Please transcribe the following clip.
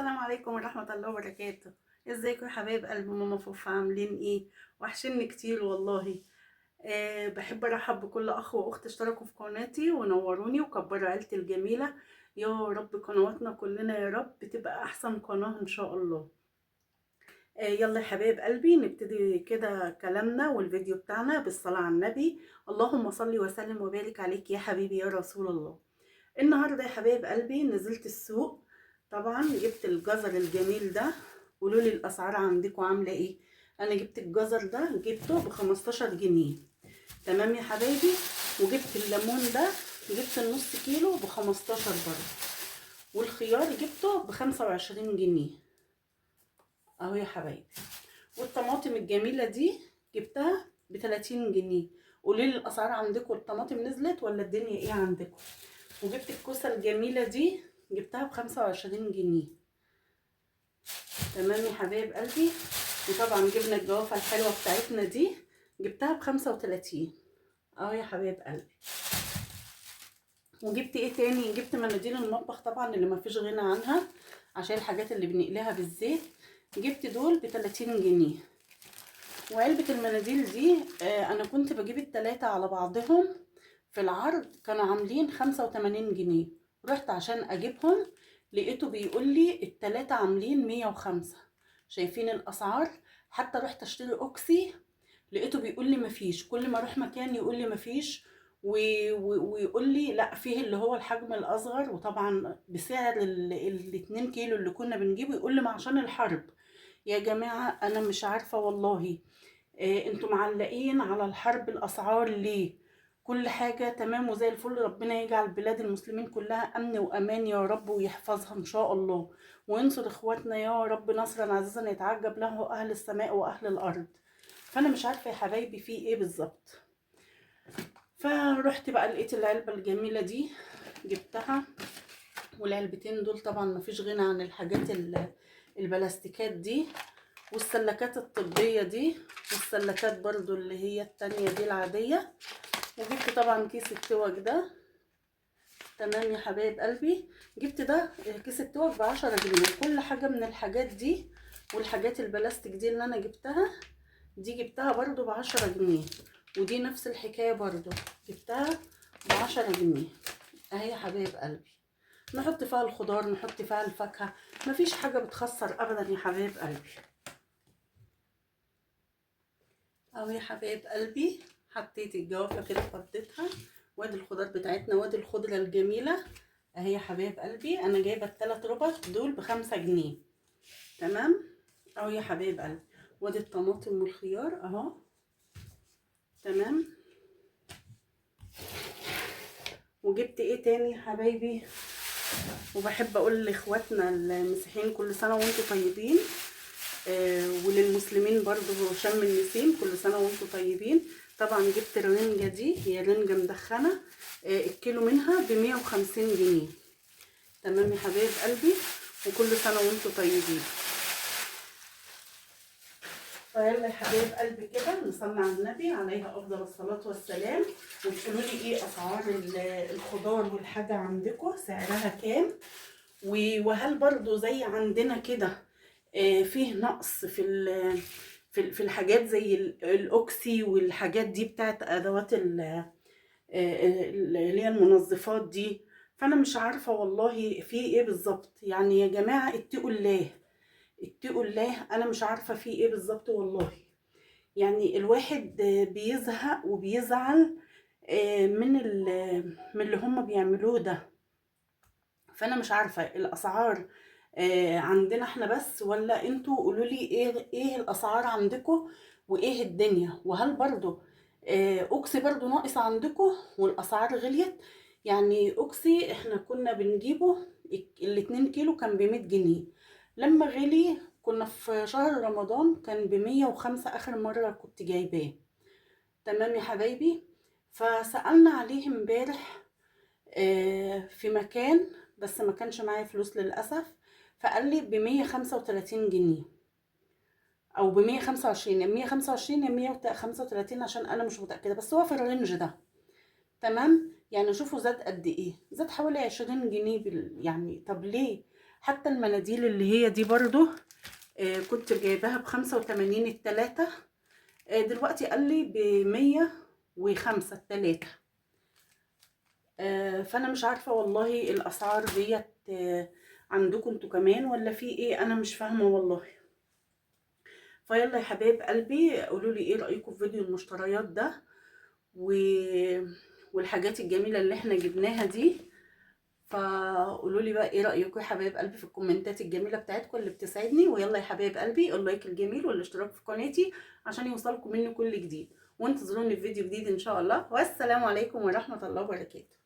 السلام عليكم ورحمة الله وبركاته. ازيكم يا حبايب قلب ماما فوفا، عاملين ايه؟ وحشني كتير والله. بحب ارحب بكل اخ واخت اشتركوا في قناتي ونوروني وكبروا عيلتي الجميلة. يا رب قنواتنا كلنا يا رب تبقى احسن قناة ان شاء الله. يلا يا حبايب قلبي نبتدي كده كلامنا والفيديو بتاعنا بالصلاة على النبي. اللهم صل وسلم وبارك عليك يا حبيبي يا رسول الله. النهارده يا حبايب قلبي نزلت السوق. طبعا جبت الجزر الجميل ده. قولوا لي الاسعار عندكم عامله ايه؟ انا جبت الجزر ده جبته ب 15 جنيه. تمام يا حبايبي. وجبت الليمون ده، جبت النص كيلو ب 15 برضه. والخيار جبته ب 25 جنيه اهو يا حبايبي. والطماطم الجميله دي جبتها ب 30 جنيه. قولوا لي الاسعار عندكم، الطماطم نزلت ولا الدنيا ايه عندكم؟ وجبت الكوسه الجميله دي جبتها ب25 جنيه. تمام يا حبايب قلبي. وطبعا جبنا الجوافه الحلوه بتاعتنا دي جبتها ب35 اهو يا حبايب قلبي. وجبت ايه تاني؟ جبت مناديل المطبخ طبعا اللي مفيش غنى عنها عشان الحاجات اللي بنقليها بالزيت. جبت دول ب30 جنيه. وعلبة المناديل دي انا كنت بجيب التلاتة على بعضهم في العرض كانوا عاملين 85 جنيه. رحت عشان اجيبهم لقيته بيقول لي التلاتة عاملين 105. شايفين الاسعار؟ حتى رحت اشتري اوكسي لقيته بيقول لي مفيش. كل ما اروح مكان يقول لي مفيش ويقول لي لا فيه اللي هو الحجم الاصغر، وطبعا بسعر ال2 كيلو اللي كنا بنجيبه يقول لي ما عشان الحرب. يا جماعة انا مش عارفة والله. انتوا معلقين على الحرب الاسعار ليه؟ كل حاجة تمام وزي الفل. ربنا يجعل بلاد المسلمين كلها امن وامان يا رب ويحفظها ان شاء الله، وينصر اخواتنا يا رب نصرا عزيزا يتعجب له اهل السماء واهل الارض. فانا مش عارفة يا حبايبي في ايه بالظبط. فرحت بقى لقيت العلبة الجميلة دي جبتها. والعلبتين دول طبعا مفيش غنى عن الحاجات البلاستيكات دي، والسلكات الطبية دي، والسلكات برضو اللي هي التانية دي العادية. وجبت طبعا كيس التوك ده. تمام يا حبايب قلبي. جبت ده كيس التوك ب10 جنيه. كل حاجة من الحاجات دي والحاجات البلاستيك دي اللي انا جبتها دي جبتها برضو ب10 جنيه. ودي نفس الحكاية برضو جبتها ب10 جنيه اهي يا حبايب قلبي. نحط فيها الخضار، نحط فيها الفاكهة، مفيش حاجة بتخسر ابدا يا حبايب قلبي. اهو يا حبايب قلبي حطيت الجوافه كده فضيتها، وادي الخضار بتاعتنا وادي الخضره الجميله اهي يا حبايب قلبي. انا جايبه الثلاث ربط دول ب5 جنيه. تمام اهو يا حبايب قلبي. وادي الطماطم والخيار اهو. تمام. وجبت ايه تاني يا حبايبي؟ وبحب اقول لاخواتنا المسيحيين كل سنه وانتم طيبين. وللمسلمين برضو شم النسيم كل سنة وانتم طيبين. طبعا جبت الرنجة دي، هي رنجة مدخنة. الكيلو منها ب150 جنيه. تمام يا حبايب قلبي. وكل سنة وانتم طيبين. فيلا يا حبايب قلبي كده نصلي على النبي عليه افضل الصلاة والسلام، وتقولوا لي ايه اسعار الخضار والحاجة عندكم سعرها كام، وهل برضو زي عندنا كده فيه نقص في الحاجات زي الاوكسي والحاجات دي بتاعت ادوات اللي هي المنظفات دي. فانا مش عارفه والله في ايه بالظبط. يعني يا جماعه اتقوا الله، اتقوا الله. انا مش عارفه في ايه بالظبط والله. يعني الواحد بيزهق وبيزعل من اللي هم بيعملوه ده. فانا مش عارفه الاسعار عندنا احنا بس ولا انتوا؟ قولوا لي ايه الاسعار عندكم وايه الدنيا، وهل برضو اوكسي برضو ناقص عندكم والاسعار غليت؟ يعني اوكسي احنا كنا بنجيبه ال2 كيلو كان ب100 جنيه. لما غلي كنا في شهر رمضان كان ب105 اخر مرة كنت جايباه. تمام يا حبايبي. فسألنا عليه امبارح في مكان بس ما كانش معايا فلوس للأسف. فقال لي ب135 جنيه أو ب125، يا 125 يا 135 عشان أنا مش متأكدة، بس هو في الرينج ده. تمام. يعني شوفوا زاد قد إيه، زاد حوالي 20 جنيه يعني طب ليه؟ حتى المناديل اللي هي دي برضو كنت جايباها ب85 التلاتة، دلوقتي قال لي ب105 التلاتة. فانا مش عارفة والله الاسعار ديت عندكم انتوا كمان ولا في ايه، انا مش فاهمة والله. فيلا يا حبايب قلبي قولوا لي ايه رأيكم في فيديو المشتريات ده والحاجات الجميلة اللي احنا جبناها دي. فقولوا لي بقى ايه رأيكم يا حبايب قلبي في الكومنتات الجميلة بتاعتكم اللي بتسعدني. ويلا يا حبايب قلبي اللايك الجميل والاشتراك في قناتي عشان يوصلكم مني كل جديد، وانتظروني في فيديو جديد ان شاء الله. والسلام عليكم ورحمة الله وبركاته.